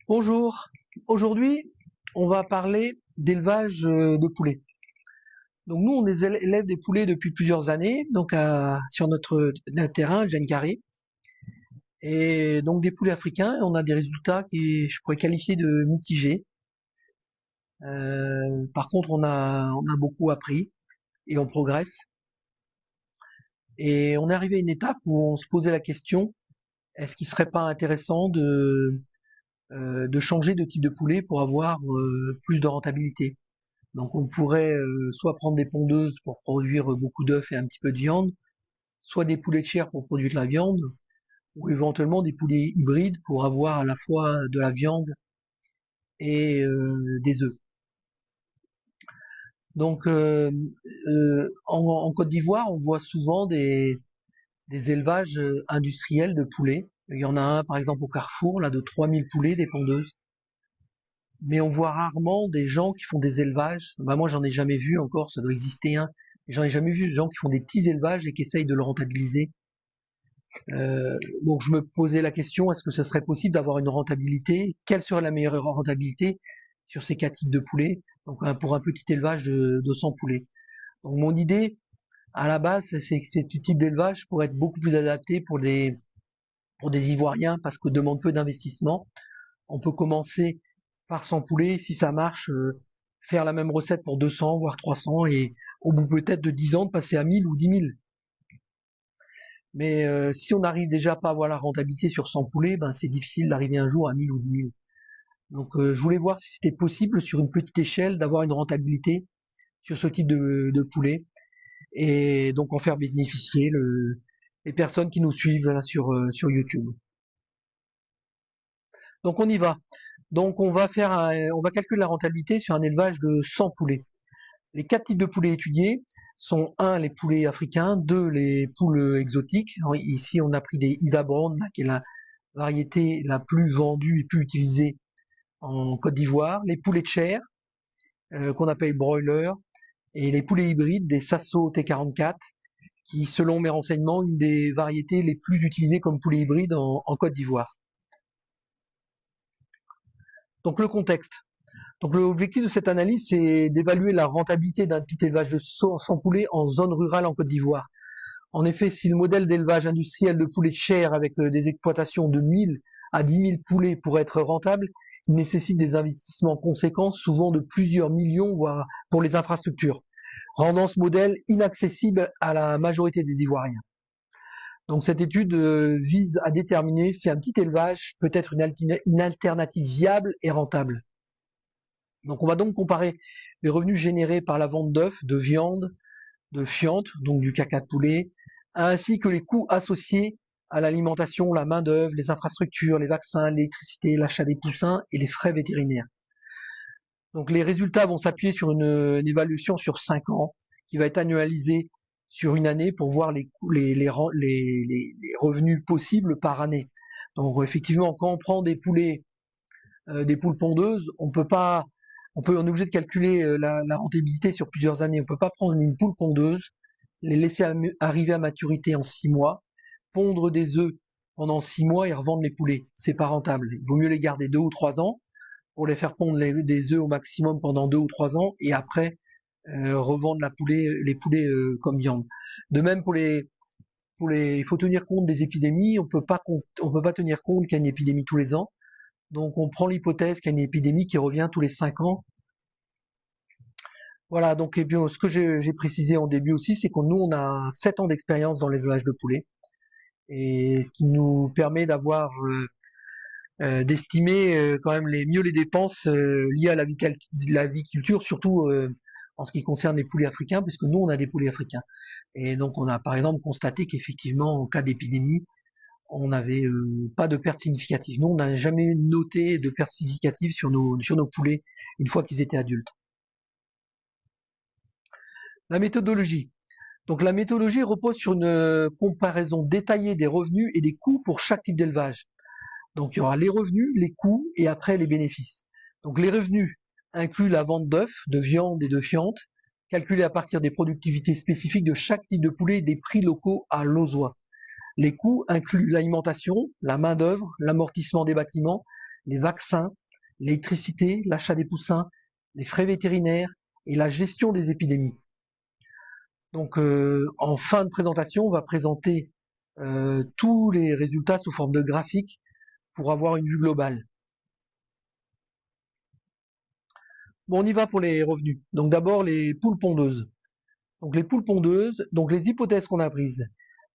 Bonjour, aujourd'hui on va parler d'élevage de poulets. Donc nous on élève des poulets depuis plusieurs années, donc sur notre terrain, Jeanne Carré, et donc des poulets africains, et on a des résultats qui je pourrais qualifier de mitigés. Par contre on a beaucoup appris et on progresse. Et on est arrivé à une étape où on se posait la question, est-ce qu'il serait pas intéressant de changer de type de poulet pour avoir plus de rentabilité? Donc on pourrait soit prendre des pondeuses pour produire beaucoup d'œufs et un petit peu de viande, soit des poulets de chair pour produire de la viande, ou éventuellement des poulets hybrides pour avoir à la fois de la viande et des œufs. Donc en Côte d'Ivoire, on voit souvent des élevages industriels de poulets. Il y en a un par exemple au Carrefour, là de 3000 poulets, des pondeuses. Mais on voit rarement des gens qui font des élevages. Bah moi j'en ai jamais vu encore, ça doit exister un. J'en ai jamais vu des gens qui font des petits élevages et qui essayent de le rentabiliser. Donc je me posais la question, est-ce que ce serait possible d'avoir une rentabilité? Quelle serait la meilleure rentabilité sur ces quatre types de poulets? Donc pour un petit élevage de 100 poulets. Donc mon idée à la base, c'est que ce type d'élevage pourrait être beaucoup plus adapté pour des Ivoiriens parce que demande peu d'investissement. On peut commencer par 100 poulets, si ça marche, faire la même recette pour 200, voire 300, et au bout peut-être de 10 ans, de passer à 1000 ou 10 000. Mais si on n'arrive déjà pas à avoir la rentabilité sur 100 poulets, ben c'est difficile d'arriver un jour à 1000 ou 10 000. Donc je voulais voir si c'était possible sur une petite échelle d'avoir une rentabilité sur ce type de poulet, et donc en faire bénéficier les personnes qui nous suivent là, sur YouTube. Donc on y va. Donc on va calculer la rentabilité sur un élevage de 100 poulets. Les quatre types de poulets étudiés sont un, les poulets africains, deux, les poules exotiques. Alors, ici on a pris des Isa Brown, qui est la variété la plus vendue et plus utilisée en Côte d'Ivoire, les poulets de chair qu'on appelle broilers, et les poulets hybrides des Sasso T44, qui selon mes renseignements une des variétés les plus utilisées comme poulet hybride en Côte d'Ivoire. Donc le contexte. Donc l'objectif de cette analyse, c'est d'évaluer la rentabilité d'un petit élevage de 100 poulets en zone rurale en Côte d'Ivoire. En effet, si le modèle d'élevage industriel de poulets de chair avec des exploitations de 1000 à 10 000 poulets pourrait être rentable, il nécessite des investissements conséquents, souvent de plusieurs millions, voire pour les infrastructures, rendant ce modèle inaccessible à la majorité des Ivoiriens. Donc cette étude vise à déterminer si un petit élevage peut être une alternative viable et rentable. Donc on va donc comparer les revenus générés par la vente d'œufs, de viande, de fientes, donc du caca de poulet, ainsi que les coûts associés à l'alimentation, la main-d'œuvre, les infrastructures, les vaccins, l'électricité, l'achat des poussins et les frais vétérinaires. Donc les résultats vont s'appuyer sur une évaluation sur 5 ans qui va être annualisée sur une année pour voir les revenus possibles par année. Donc effectivement, quand on prend des des poules pondeuses, on est obligé de calculer la rentabilité sur plusieurs années. On peut pas prendre une poule pondeuse, les laisser arriver à maturité en 6 mois, pondre des œufs pendant 6 mois et revendre les poulets. C'est pas rentable. Il vaut mieux les garder 2 ou 3 ans pour les faire pondre des œufs au maximum pendant 2 ou 3 ans et après revendre les poulets comme viande. De même il faut tenir compte des épidémies. On peut pas tenir compte qu'il y a une épidémie tous les ans. Donc on prend l'hypothèse qu'il y a une épidémie qui revient tous les 5 ans. Voilà, donc et bien, ce que j'ai précisé en début aussi, c'est que nous, on a 7 ans d'expérience dans l'élevage de poulets, et ce qui nous permet d'estimer quand même mieux les dépenses liées à l'aviculture, surtout en ce qui concerne les poulets africains, puisque nous, on a des poulets africains. Et donc on a par exemple constaté qu'effectivement, en cas d'épidémie, on n'avait pas de perte significative. Nous, on n'a jamais noté de perte significative sur nos poulets une fois qu'ils étaient adultes. La méthodologie. Donc la méthodologie repose sur une comparaison détaillée des revenus et des coûts pour chaque type d'élevage. Donc il y aura les revenus, les coûts et après les bénéfices. Donc les revenus incluent la vente d'œufs, de viande et de fientes, calculés à partir des productivités spécifiques de chaque type de poulet et des prix locaux à l'ozois. Les coûts incluent l'alimentation, la main-d'œuvre, l'amortissement des bâtiments, les vaccins, l'électricité, l'achat des poussins, les frais vétérinaires et la gestion des épidémies. Donc en fin de présentation, on va présenter tous les résultats sous forme de graphique pour avoir une vue globale. Bon, on y va pour les revenus. Donc d'abord les poules pondeuses. Donc les poules pondeuses, donc les hypothèses qu'on a prises.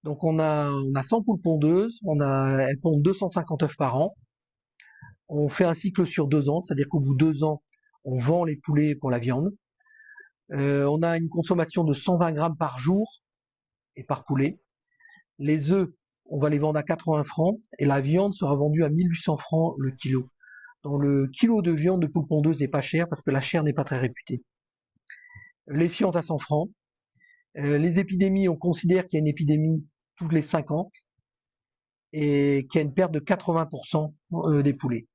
Donc on a 100 poules pondeuses, elles pondent 250 œufs par an. On fait un cycle sur 2 ans, c'est-à-dire qu'au bout de 2 ans, on vend les poulets pour la viande. On a une consommation de 120 grammes par jour et par poulet. Les œufs, on va les vendre à 80 francs et la viande sera vendue à 1800 francs le kilo. Donc le kilo de viande de poule pondeuse n'est pas cher parce que la chair n'est pas très réputée. Les fientes à 100 francs. Les épidémies, on considère qu'il y a une épidémie tous les 5 ans et qu'il y a une perte de 80% des poulets.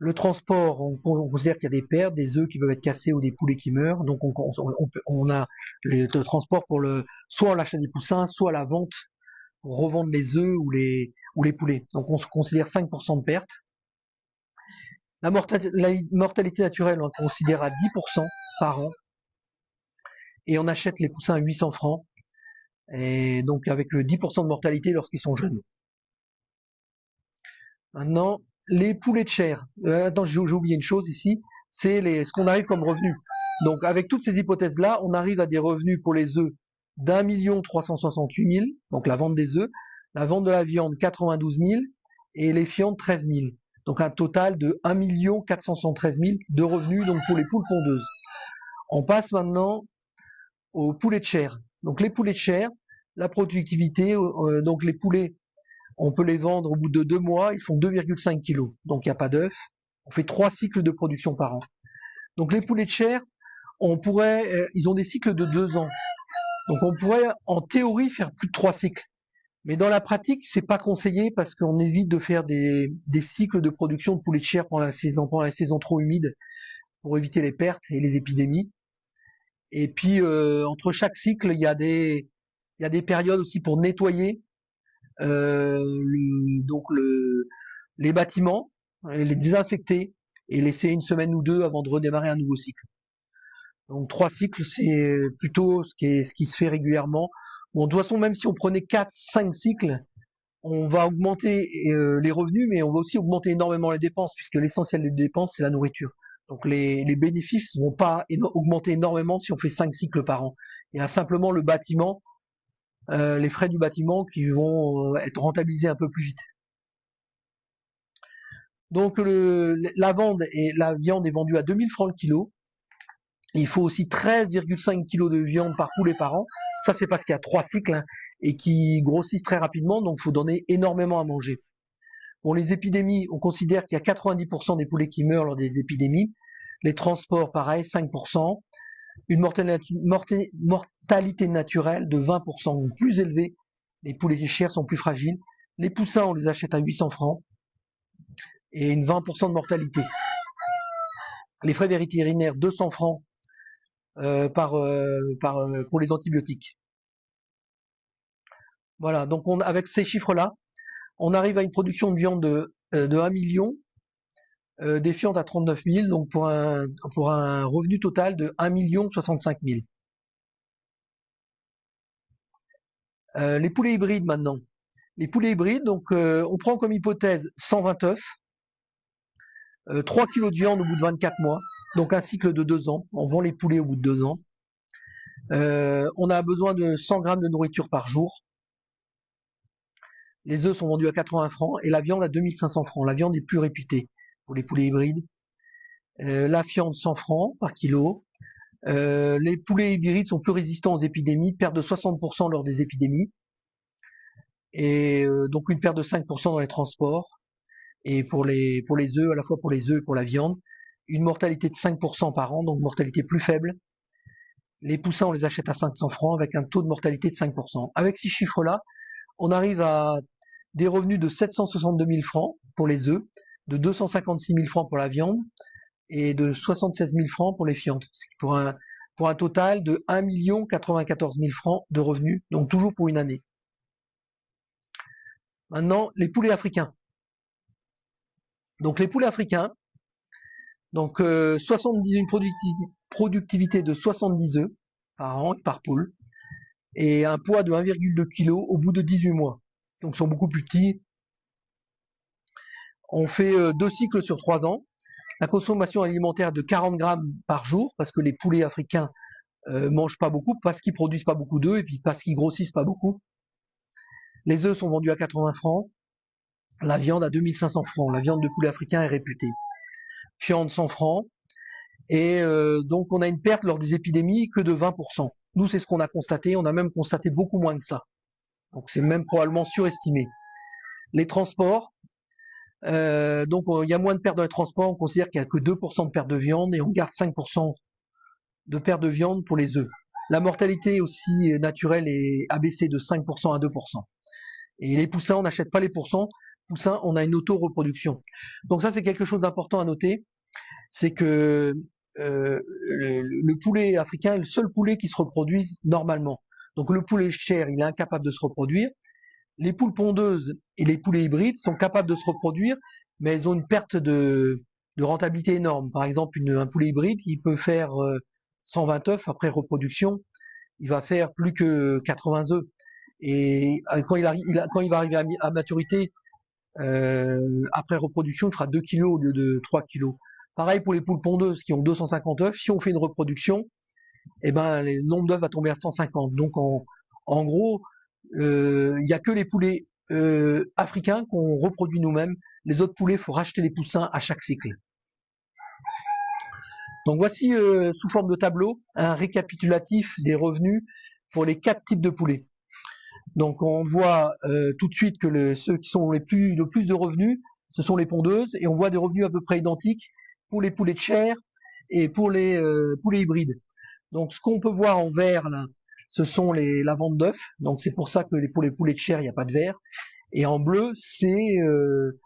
Le transport, on considère qu'il y a des pertes, des œufs qui peuvent être cassés ou des poulets qui meurent. Donc on a le transport pour soit l'achat des poussins, soit la vente pour revendre les œufs ou les poulets. Donc on se considère 5% de perte. La mortalité naturelle, on considère à 10% par an. Et on achète les poussins à 800 francs. Et donc avec le 10% de mortalité lorsqu'ils sont jeunes. Maintenant, les poulets de chair. Attends, j'ai oublié une chose ici, c'est ce qu'on arrive comme revenu. Donc avec toutes ces hypothèses-là, on arrive à des revenus pour les œufs d'1 368 000, donc la vente des œufs, la vente de la viande 92 000 et les fientes 13 000. Donc un total de 1 473 000 de revenus donc pour les poules pondeuses. On passe maintenant aux poulets de chair. Donc les poulets de chair, la productivité, donc les poulets, on peut les vendre au bout de 2 mois, ils font 2,5 kg. Donc il n'y a pas d'œufs. On fait 3 cycles de production par an. Donc les poulets de chair, ils ont des cycles de 2 ans. Donc on pourrait en théorie faire plus de 3 cycles. Mais dans la pratique, c'est pas conseillé parce qu'on évite de faire des cycles de production de poulets de chair pendant la saison trop humide pour éviter les pertes et les épidémies. Et puis entre chaque cycle, il y a des périodes aussi pour nettoyer les bâtiments, les désinfecter et laisser une semaine ou 2 avant de redémarrer un nouveau cycle. Donc 3 cycles, c'est plutôt ce qui se fait régulièrement. Bon, de toute façon, même si on prenait 4-5 cycles, on va augmenter les revenus, mais on va aussi augmenter énormément les dépenses, puisque l'essentiel des dépenses, c'est la nourriture. Donc les bénéfices vont pas augmenter énormément si on fait 5 cycles par an. Il y a simplement le bâtiment, les frais du bâtiment qui vont être rentabilisés un peu plus vite. Donc la viande est vendue à 2000 francs le kilo. Il faut aussi 13,5 kg de viande par poulet par an. Ça, c'est parce qu'il y a 3 cycles hein, et qui grossissent très rapidement, donc il faut donner énormément à manger. Bon, les épidémies, on considère qu'il y a 90% des poulets qui meurent lors des épidémies. Les transports, pareil, 5%. Une mortalité naturelle de 20% ou plus élevée. Les poulets de chair sont plus fragiles. Les poussins, on les achète à 800 francs. Et une 20% de mortalité. Les frais vétérinaires, 200 francs pour les antibiotiques. Voilà, donc avec ces chiffres-là, on arrive à une production de viande de 1 million, des fientes à 39 000, donc pour un revenu total de 1 65 000. Les poulets hybrides maintenant. Les poulets hybrides, donc on prend comme hypothèse 120 œufs, 3 kg de viande au bout de 24 mois, donc un cycle de 2 ans. On vend les poulets au bout de 2 ans. On a besoin de 100 grammes de nourriture par jour. Les œufs sont vendus à 80 francs et la viande à 2500 francs. La viande est plus réputée pour les poulets hybrides. La fiente 100 francs par kilo. Les poulets hybrides sont plus résistants aux épidémies, perdent de 60% lors des épidémies. Et donc une perte de 5% dans les transports. Et pour les œufs, à la fois pour les œufs et pour la viande, une mortalité de 5% par an, donc mortalité plus faible. Les poussins, on les achète à 500 francs avec un taux de mortalité de 5%. Avec ces chiffres-là, on arrive à des revenus de 762 000 francs pour les œufs, de 256 000 francs pour la viande et de 76 000 francs pour les fientes, pour un total de 1 94 000 francs de revenus, donc toujours pour une année. Maintenant, les poulets africains. Donc les poulets africains, donc 70, une productivité de 70 œufs par an, par poule, et un poids de 1,2 kg au bout de 18 mois. Donc ils sont beaucoup plus petits. On fait 2 cycles sur 3 ans. La consommation alimentaire de 40 grammes par jour, parce que les poulets africains mangent pas beaucoup, parce qu'ils produisent pas beaucoup d'œufs, et puis parce qu'ils grossissent pas beaucoup. Les œufs sont vendus à 80 francs, la viande à 2500 francs. La viande de poulet africain est réputée. Viande 100 francs, et donc on a une perte lors des épidémies que de 20%. Nous, c'est ce qu'on a constaté, on a même constaté beaucoup moins que ça. Donc c'est même probablement surestimé. Les transports, donc il y a moins de pertes dans les transports, on considère qu'il n'y a que 2% de perte de viande et on garde 5% de perte de viande pour les œufs. La mortalité aussi naturelle est abaissée de 5% à 2%. Et les poussins, on n'achète pas les poussins, on a une auto-reproduction. Donc ça, c'est quelque chose d'important à noter, c'est que le poulet africain est le seul poulet qui se reproduise normalement. Donc le poulet chair, il est incapable de se reproduire. Les poules pondeuses et les poulets hybrides sont capables de se reproduire, mais elles ont une perte de rentabilité énorme. Par exemple, un poulet hybride, il peut faire 120 œufs après reproduction, il va faire plus que 80 œufs. Et quand il va arriver à maturité, après reproduction, il fera 2 kg au lieu de 3 kg. Pareil pour les poules pondeuses qui ont 250 œufs, si on fait une reproduction, eh ben, le nombre d'œufs va tomber à 150. Donc en gros, il n'y a que les poulets africains qu'on reproduit nous-mêmes. Les autres poulets, il faut racheter les poussins à chaque cycle. Donc voici sous forme de tableau un récapitulatif des revenus pour les 4 types de poulets. Donc on voit tout de suite que ceux qui sont le plus de revenus, ce sont les pondeuses, et on voit des revenus à peu près identiques pour les poulets de chair et pour les poulets hybrides. Donc ce qu'on peut voir en vert là, ce sont la vente d'œufs. Donc c'est pour ça que pour les poulets de chair, il n'y a pas de vert. Et en bleu, c'est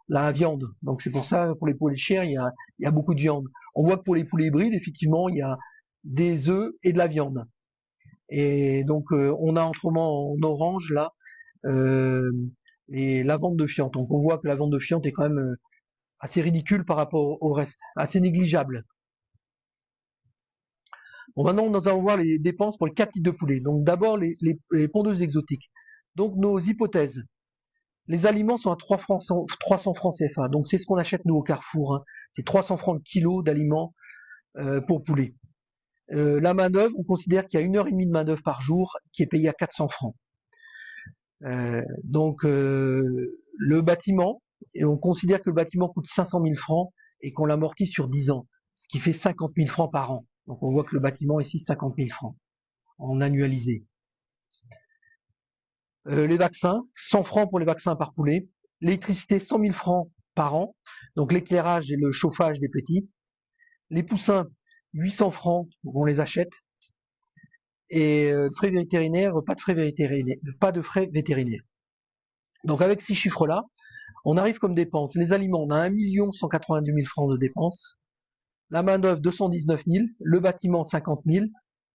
la viande. Donc c'est pour ça que pour les poulets de chair, il y a beaucoup de viande. On voit que pour les poulets hybrides, effectivement, il y a des œufs et de la viande. Et donc on a autrement en orange là la vente de fientes. Donc on voit que la vente de fientes est quand même assez ridicule par rapport au reste, assez négligeable. Bon, maintenant nous allons voir les dépenses pour les 4 types de poulets. Donc d'abord les pondeuses exotiques. Donc nos hypothèses. Les aliments sont à 300 francs CFA. Donc c'est ce qu'on achète nous au Carrefour. Hein. C'est 300 francs le kilo d'aliments pour poulet. La main d'œuvre, on considère qu'il y a 1h30 de main d'œuvre par jour qui est payée à 400 francs. Donc le bâtiment, et on considère que le bâtiment coûte 500 000 francs et qu'on l'amortit sur 10 ans, ce qui fait 50 000 francs par an. Donc on voit que le bâtiment ici 50 000 francs en annualisé. Les vaccins, 100 francs pour les vaccins par poulet. L'électricité, 100 000 francs par an. Donc l'éclairage et le chauffage des petits. Les poussins, 800 francs, on les achète. Et frais vétérinaires, pas de frais vétérinaires. Donc avec ces chiffres-là, on arrive comme dépenses. Les aliments, on a 1 192 000 francs de dépenses. La main d'œuvre, 219 000. Le bâtiment, 50 000.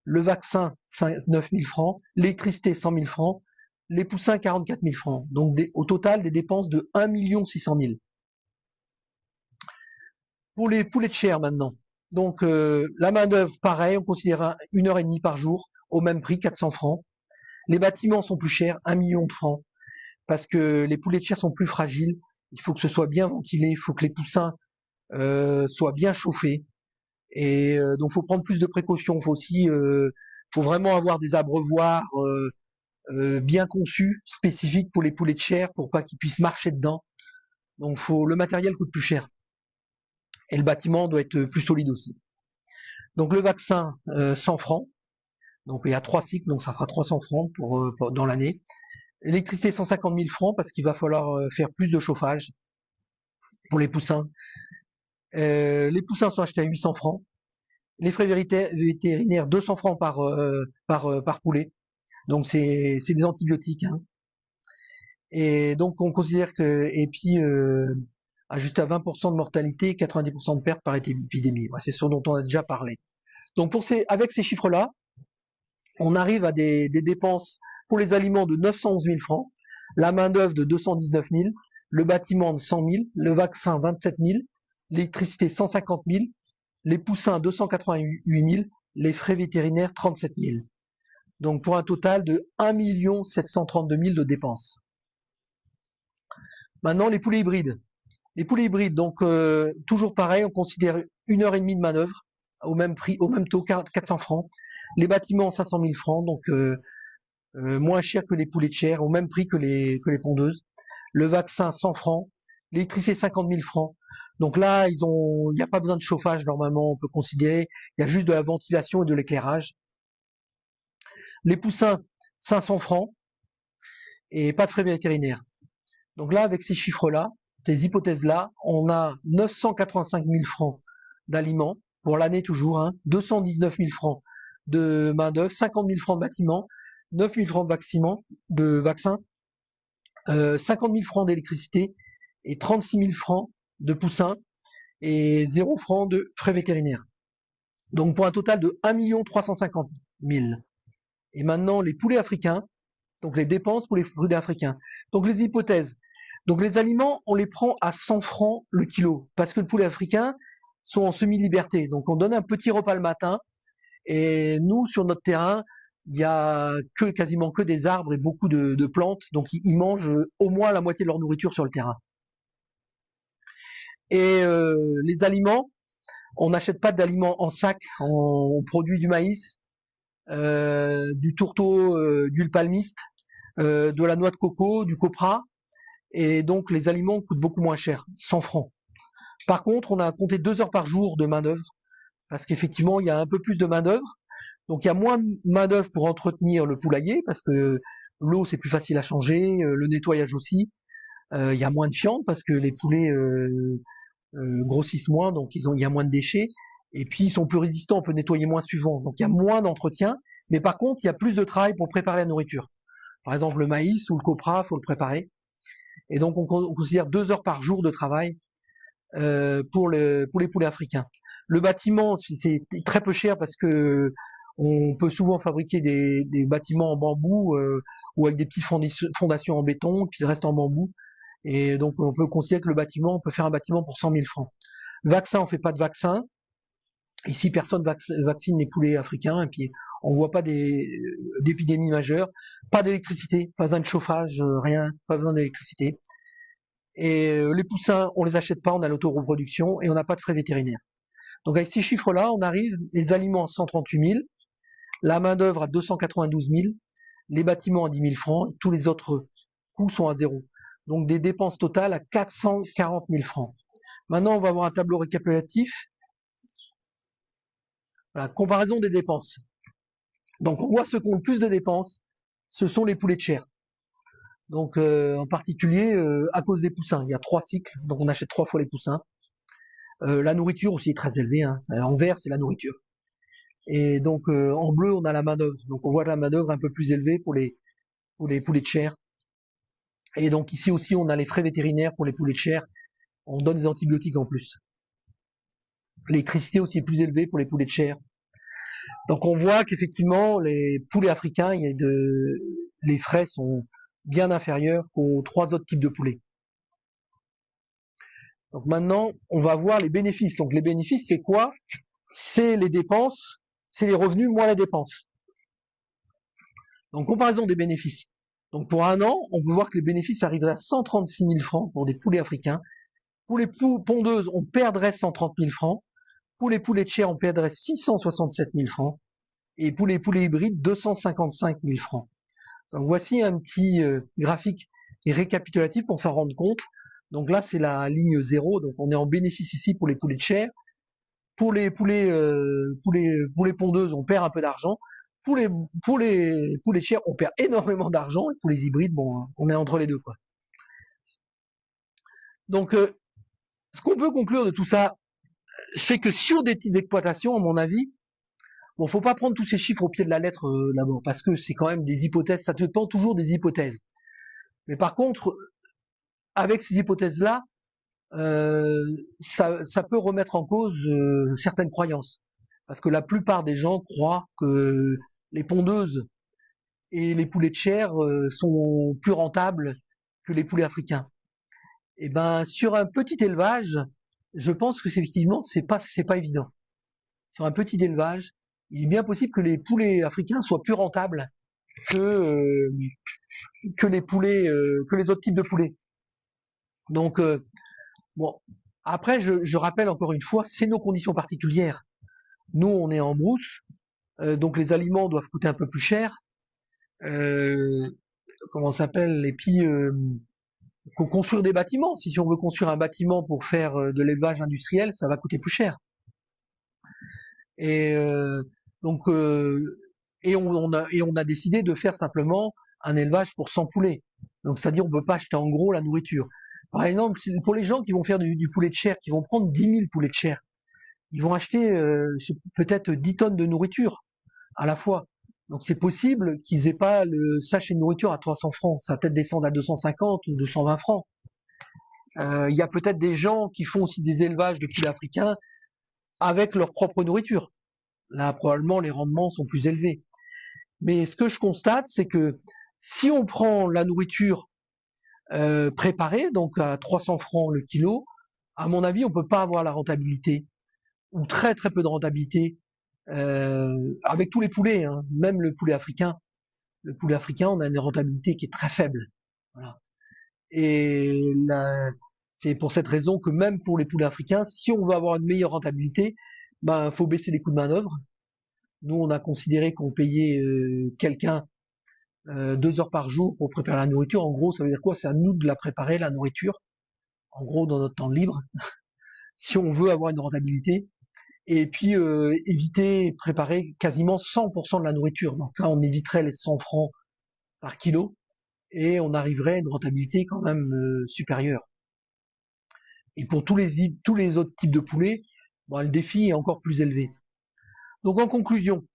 Le vaccin, 9 000 francs. L'électricité, 100 000 francs. Les poussins, 44 000 francs. Donc au total, des dépenses de 1 600 000. Pour les poulets de chair maintenant. Donc la main d'œuvre, pareil, on considère 1h30 par jour, au même prix, 400 francs. Les bâtiments sont plus chers, 1 million de francs, parce que les poulets de chair sont plus fragiles. Il faut que ce soit bien ventilé, il faut que les poussins soient bien chauffés. Et donc faut prendre plus de précautions. Faut vraiment avoir des abreuvoirs bien conçus, spécifiques pour les poulets de chair, pour pas qu'ils puissent marcher dedans. Donc le matériel coûte plus cher. Et le bâtiment doit être plus solide aussi. Donc le vaccin, 100 francs. Donc il y a 3 cycles, donc ça fera 300 francs dans l'année. L'électricité, 150 000 francs, parce qu'il va falloir faire plus de chauffage pour les poussins. Les poussins sont achetés à 800 francs. Les frais vétérinaires, 200 francs par poulet. Donc c'est des antibiotiques. Hein. Et donc on considère que, et puis juste à 20% de mortalité, 90% de perte par épidémie. C'est ce dont on a déjà parlé. Donc avec ces chiffres-là, on arrive à des dépenses pour les aliments de 911 000 francs, la main d'œuvre de 219 000, le bâtiment 100 000, le vaccin 27 000, l'électricité 150 000, les poussins 288 000, les frais vétérinaires 37 000. Donc pour un total de 1 732 000 de dépenses. Maintenant les poulets hybrides. Les poulets hybrides, donc toujours pareil, on considère 1 heure et demie de manœuvre au même prix, au même taux, 400 francs. Les bâtiments 500 000 francs, donc moins cher que les poulets de chair, au même prix que les pondeuses. Le vaccin 100 francs, l'électricité 50 000 francs. Donc là, il n'y a pas besoin de chauffage normalement, on peut considérer. Il y a juste de la ventilation et de l'éclairage. Les poussins 500 francs et pas de frais vétérinaires. Donc là, avec ces chiffres-là, ces hypothèses-là, on a 985 000 francs d'aliments pour l'année toujours, 219 000 francs de main d'œuvre, 50 000 francs de bâtiment, 9 000 francs de vaccins, 50 000 francs d'électricité et 36 000 francs de poussins et 0 francs de frais vétérinaires. Donc pour un total de 1 350 000. Et maintenant les poulets africains, donc les dépenses pour les poulets africains. Donc les hypothèses. Donc les aliments, on les prend à 100 francs le kilo, parce que le poulet africain sont en semi-liberté. Donc on donne un petit repas le matin, et nous, sur notre terrain, il y a quasiment que des arbres et beaucoup de plantes, donc ils mangent au moins la moitié de leur nourriture sur le terrain. Et les aliments, on n'achète pas d'aliments en sac, on produit du maïs, du tourteau, d'huile palmiste, de la noix de coco, du copra, et donc les aliments coûtent beaucoup moins cher, 100 francs. Par contre, on a compté 2 heures par jour de main d'œuvre, parce qu'effectivement, il y a un peu plus de main d'œuvre. Donc il y a moins de main d'œuvre pour entretenir le poulailler, parce que l'eau c'est plus facile à changer, le nettoyage aussi. Il y a moins de fientes parce que les poulets grossissent moins, donc il y a moins de déchets. Et puis ils sont plus résistants, on peut nettoyer moins souvent. Donc il y a moins d'entretien, mais par contre il y a plus de travail pour préparer la nourriture. Par exemple le maïs ou le copra, faut le préparer. Et donc on considère 2 heures par jour de travail pour les poulets africains. Le bâtiment, c'est très peu cher parce que on peut souvent fabriquer des bâtiments en bambou ou avec des petites fondations en béton qui restent en bambou. Et donc on peut considérer que le bâtiment, on peut faire un bâtiment pour 100 000 francs. Le vaccin, on fait pas de vaccin. Ici, personne vaccine les poulets africains et puis on voit pas d'épidémie majeure. Pas d'électricité, pas besoin de chauffage, rien, pas besoin d'électricité. Et les poussins, on les achète pas, on a l'autoreproduction et on n'a pas de frais vétérinaires. Donc avec ces chiffres-là, on arrive, les aliments à 138 000, la main-d'œuvre à 292 000, les bâtiments à 10 000 francs, tous les autres coûts sont à zéro. Donc des dépenses totales à 440 000 francs. Maintenant, on va avoir un tableau récapitulatif. Voilà, comparaison des dépenses. Donc on voit ceux qui ont le plus de dépenses, ce sont les poulets de chair. Donc en particulier à cause des poussins. Il y a 3 cycles, donc on achète 3 fois les poussins. La nourriture aussi est très élevée. En vert, c'est la nourriture. Et donc en bleu, on a la main-d'œuvre. Donc on voit la main-d'œuvre un peu plus élevée pour les poulets de chair. Et donc ici aussi, on a les frais vétérinaires pour les poulets de chair. On donne des antibiotiques en plus. L'électricité aussi est plus élevée pour les poulets de chair. Donc on voit qu'effectivement, les poulets africains, les frais sont bien inférieurs qu'aux 3 autres types de poulets. Donc maintenant, on va voir les bénéfices. Donc les bénéfices, c'est quoi? C'est les dépenses, c'est les revenus moins les dépenses. Donc comparaison des bénéfices. Donc pour un an, on peut voir que les bénéfices arriveraient à 136 000 francs pour des poulets africains. Pour les pondeuses, on perdrait 130 000 francs. Pour les poulets de chair, on perdrait 667 000 francs. Et pour les poulets hybrides, 255 000 francs. Donc voici un petit graphique récapitulatif pour s'en rendre compte. Donc là, c'est la ligne 0. Donc on est en bénéfice ici pour les poulets de chair. Pour les poulets pondeuses, on perd un peu d'argent. Pour les poulets de chair, on perd énormément d'argent. Et pour les hybrides, bon, on est entre les deux, quoi. Donc, ce qu'on peut conclure de tout ça, c'est que sur des petites exploitations, à mon avis, bon, faut pas prendre tous ces chiffres au pied de la lettre d'abord, parce que c'est quand même des hypothèses. Ça dépend toujours des hypothèses. Mais par contre, avec ces hypothèses-là, ça peut remettre en cause certaines croyances. Parce que la plupart des gens croient que les pondeuses et les poulets de chair sont plus rentables que les poulets africains. Et ben sur un petit élevage, je pense que effectivement c'est pas évident. Sur un petit élevage, il est bien possible que les poulets africains soient plus rentables que les poulets que les autres types de poulets. Donc bon, après je rappelle encore une fois, c'est nos conditions particulières. Nous on est en brousse, donc les aliments doivent coûter un peu plus cher. Euh, comment ça s'appelle? Et puis construire des bâtiments. Si on veut construire un bâtiment pour faire de l'élevage industriel, ça va coûter plus cher. Et donc on a décidé de faire simplement un élevage pour 100 poulets. Donc c'est-à-dire on peut pas acheter en gros la nourriture. Par exemple, pour les gens qui vont faire du poulet de chair, qui vont prendre 10 000 poulets de chair, ils vont acheter peut-être 10 tonnes de nourriture à la fois. Donc c'est possible qu'ils aient pas le sachet de nourriture à 300 francs. Ça va peut-être descendre à 250 ou 220 francs. Il y a peut-être des gens qui font aussi des élevages de poulets africains avec leur propre nourriture. Là, probablement, les rendements sont plus élevés. Mais ce que je constate, c'est que si on prend la nourriture préparée, donc à 300 francs le kilo, à mon avis, on peut pas avoir la rentabilité, ou très très peu de rentabilité, avec tous les poulets, hein, même le poulet africain. Le poulet africain, on a une rentabilité qui est très faible. Voilà. Et c'est pour cette raison que même pour les poulets africains, si on veut avoir une meilleure rentabilité, ben faut baisser les coûts de main d'œuvre. Nous, on a considéré qu'on payait quelqu'un 2 heures par jour pour préparer la nourriture. En gros, ça veut dire quoi? C'est à nous de la préparer, la nourriture, en gros, dans notre temps libre, si on veut avoir une rentabilité. Et puis, éviter, préparer quasiment 100% de la nourriture. Donc là, on éviterait les 100 francs par kilo et on arriverait à une rentabilité quand même supérieure. Et pour tous les autres types de poulets, bon, le défi est encore plus élevé. Donc en conclusion,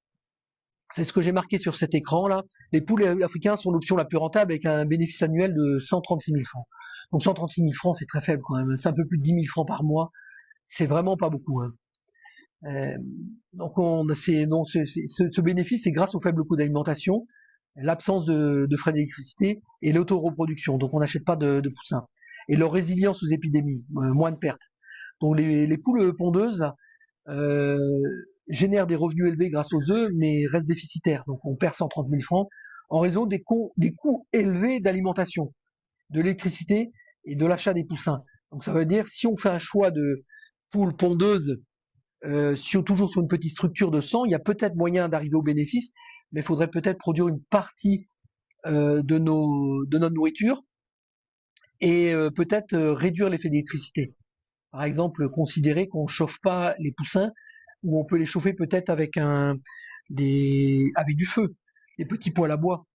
c'est ce que j'ai marqué sur cet écran là. Les poules africains sont l'option la plus rentable avec un bénéfice annuel de 136 000 francs. Donc 136 000 francs, c'est très faible quand même. C'est un peu plus de 10 000 francs par mois. C'est vraiment pas beaucoup. Hein. Euh, donc ce bénéfice, c'est grâce au faible coût d'alimentation, l'absence de frais d'électricité et l'autoreproduction. Donc on n'achète pas de poussins. Et leur résilience aux épidémies, moins de pertes. Donc les poules pondeuses euh, génèrent des revenus élevés grâce aux œufs, mais restent déficitaires. Donc on perd 130 000 francs en raison des coûts élevés d'alimentation, de l'électricité et de l'achat des poussins. Donc ça veut dire si on fait un choix de poules pondeuses toujours sur une petite structure de 100, il y a peut-être moyen d'arriver au bénéfice, mais il faudrait peut-être produire une partie de notre nourriture et peut-être réduire l'effet d'électricité. Par exemple, considérer qu'on ne chauffe pas les poussins ou on peut les chauffer peut-être avec avec du feu, des petits poêles à bois,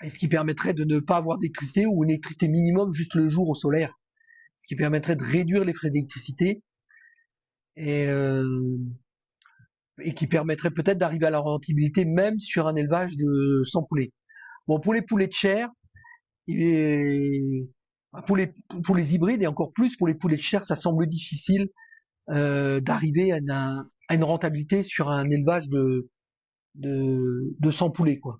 et ce qui permettrait de ne pas avoir d'électricité ou une électricité minimum juste le jour au solaire, ce qui permettrait de réduire les frais d'électricité et, euh, et qui permettrait peut-être d'arriver à la rentabilité même sur un élevage de 100 poulets. Bon, pour les poulets de chair, il est, pour pour les hybrides et encore plus pour les poulets de chair, ça semble difficile d'arriver à une rentabilité sur un élevage de 100 poulets, quoi.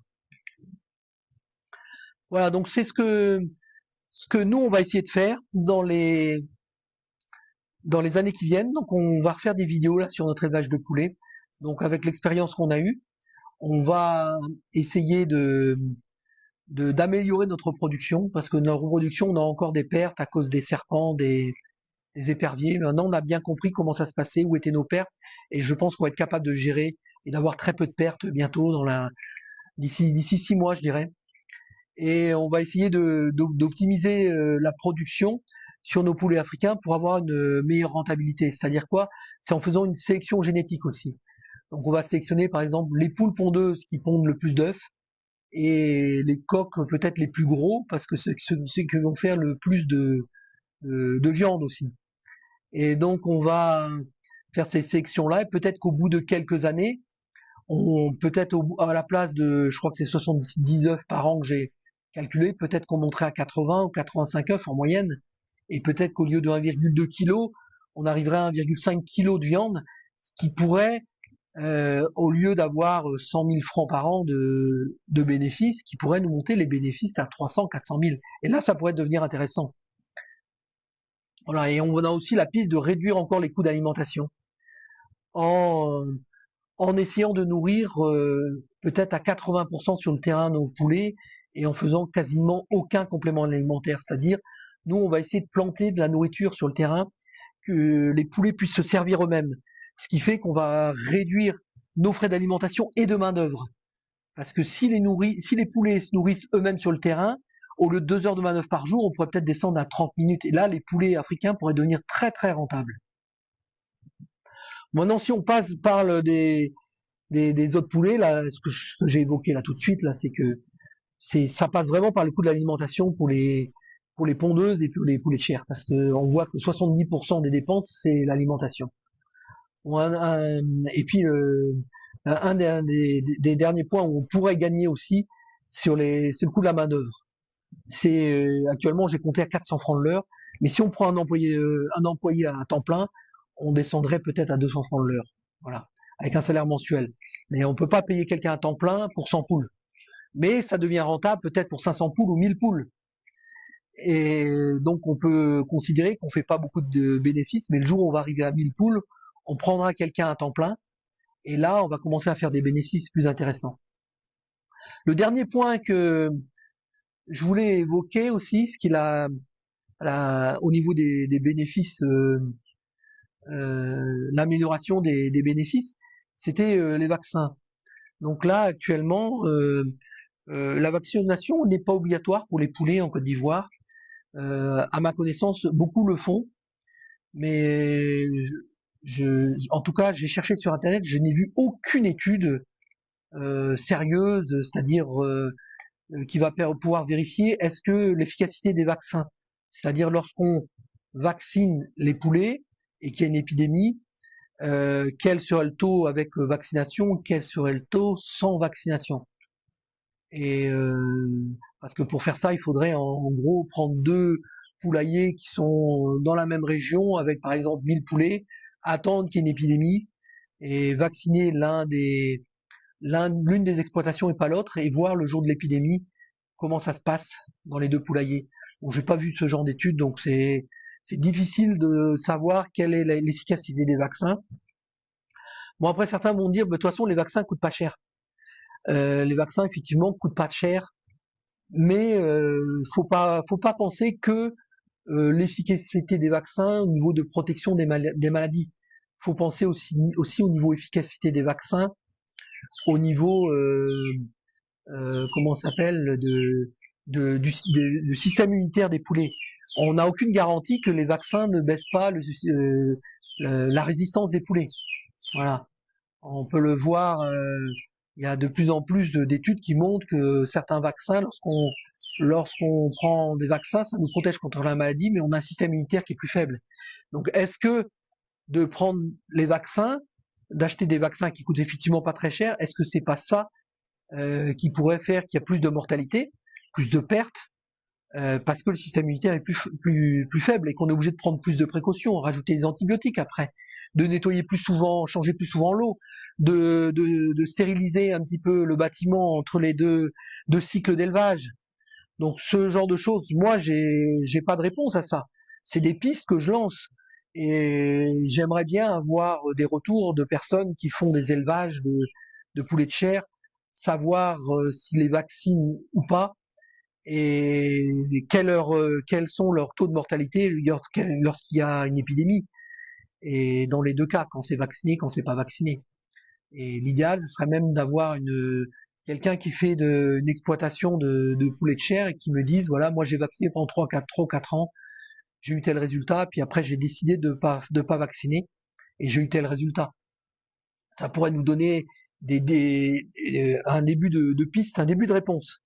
Voilà, donc c'est ce que nous, on va essayer de faire dans les années qui viennent. Donc, on va refaire des vidéos là sur notre élevage de poulets. Donc, avec l'expérience qu'on a eue, on va essayer d'améliorer notre production parce que notre production, on a encore des pertes à cause des serpents, des éperviers. Maintenant, on a bien compris comment ça se passait, où étaient nos pertes, et je pense qu'on va être capable de gérer et d'avoir très peu de pertes bientôt d'ici 6 mois, je dirais. Et on va essayer d'optimiser la production sur nos poulets africains pour avoir une meilleure rentabilité. C'est-à-dire quoi? C'est en faisant une sélection génétique aussi. Donc on va sélectionner par exemple les poules pondeuses qui pondent le plus d'œufs et les coqs peut-être les plus gros parce que c'est ceux qui vont faire le plus de viande aussi. Et donc on va faire ces sélections-là et peut-être qu'au bout de quelques années, peut-être à la place de, je crois que c'est 70 œufs par an que j'ai calculé, peut-être qu'on monterait à 80 ou 85 œufs en moyenne, et peut-être qu'au lieu de 1,2 kg, on arriverait à 1,5 kg de viande, ce qui pourrait, au lieu d'avoir 100 000 francs par an de bénéfices, qui pourrait nous monter les bénéfices à 300, 400 000. Et là, ça pourrait devenir intéressant. Voilà, et on a aussi la piste de réduire encore les coûts d'alimentation en, en essayant de nourrir peut-être à 80% sur le terrain nos poulets et en faisant quasiment aucun complément alimentaire. C'est-à-dire, nous, on va essayer de planter de la nourriture sur le terrain que les poulets puissent se servir eux-mêmes. Ce qui fait qu'on va réduire nos frais d'alimentation et de main-d'œuvre. Parce que si les poulets se nourrissent eux-mêmes sur le terrain, au lieu de 2 heures de manœuvre par jour, on pourrait peut-être descendre à 30 minutes. Et là, les poulets africains pourraient devenir très très rentables. Maintenant, si on parle des autres poulets, là, ce que j'ai évoqué là tout de suite, là, c'est que ça passe vraiment par le coût de l'alimentation pour les pondeuses et pour les poulets de chair. Parce qu'on voit que 70% des dépenses, c'est l'alimentation. Et puis, un des derniers points où on pourrait gagner aussi c'est le coût de la main d'œuvre. Actuellement j'ai compté à 400 francs de l'heure, mais si on prend un employé à temps plein, on descendrait peut-être à 200 francs de l'heure, voilà, avec un salaire mensuel. Mais on peut pas payer quelqu'un à temps plein pour 100 poules, mais ça devient rentable peut-être pour 500 poules ou 1000 poules. Et donc on peut considérer qu'on fait pas beaucoup de bénéfices, mais le jour où on va arriver à 1000 poules, on prendra quelqu'un à temps plein, et là on va commencer à faire des bénéfices plus intéressants. Le dernier point que je voulais évoquer aussi, ce qu'il a au niveau des bénéfices, l'amélioration des bénéfices, c'était les vaccins. Donc là, actuellement, la vaccination n'est pas obligatoire pour les poulets en Côte d'Ivoire. À ma connaissance, beaucoup le font, mais en tout cas, j'ai cherché sur Internet, je n'ai vu aucune étude sérieuse, c'est-à-dire qui va pouvoir vérifier est-ce que l'efficacité des vaccins, c'est-à-dire lorsqu'on vaccine les poulets et qu'il y a une épidémie, quel serait le taux avec vaccination, quel serait le taux sans vaccination. Et parce que pour faire ça, il faudrait en gros prendre 2 poulaillers qui sont dans la même région avec par exemple 1000 poulets, attendre qu'il y ait une épidémie et vacciner l'une des exploitations et pas l'autre et voir le jour de l'épidémie comment ça se passe dans les 2 poulaillers. Bon, j'ai pas vu ce genre d'études, donc c'est difficile de savoir quelle est l'efficacité des vaccins. Bon, après, certains vont dire, bah, de toute façon, les vaccins coûtent pas cher. Les vaccins, effectivement, coûtent pas cher, mais faut pas penser que l'efficacité des vaccins au niveau de protection des maladies. Faut penser aussi au niveau efficacité des vaccins, au niveau comment ça s'appelle du système immunitaire des poulets. On n'a aucune garantie que les vaccins ne baissent pas la résistance des poulets. Voilà. On peut le voir, il y a de plus en plus d'études qui montrent que certains vaccins, lorsqu'on prend des vaccins, ça nous protège contre la maladie, mais on a un système immunitaire qui est plus faible. Donc, est-ce que de prendre les vaccins, d'acheter des vaccins qui coûtent effectivement pas très cher, est-ce que c'est pas ça qui pourrait faire qu'il y a plus de mortalité, plus de pertes, parce que le système immunitaire est plus faible et qu'on est obligé de prendre plus de précautions, rajouter des antibiotiques après, de nettoyer plus souvent, changer plus souvent l'eau, de stériliser un petit peu le bâtiment entre les deux cycles d'élevage. Donc ce genre de choses, moi j'ai pas de réponse à ça. C'est des pistes que je lance et j'aimerais bien avoir des retours de personnes qui font des élevages de poulets de chair, savoir s'ils les vaccinent ou pas et quels sont leurs taux de mortalité lorsqu'il y a une épidémie. Et dans les 2 cas, quand c'est vacciné, quand c'est pas vacciné. Et l'idéal ce serait même d'avoir quelqu'un qui fait une exploitation de poulets de chair et qui me dise voilà, moi j'ai vacciné pendant 3 ou 4 ans, j'ai eu tel résultat, puis après j'ai décidé de pas vacciner et j'ai eu tel résultat. Ça pourrait nous donner un début de piste, un début de réponse.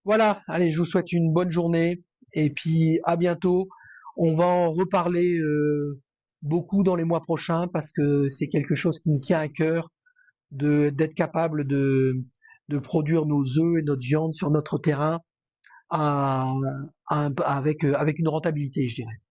Voilà, allez, je vous souhaite une bonne journée et puis à bientôt. On va en reparler beaucoup dans les mois prochains parce que c'est quelque chose qui me tient à cœur d'être capable de produire nos œufs et notre viande sur notre terrain avec une rentabilité, je dirais.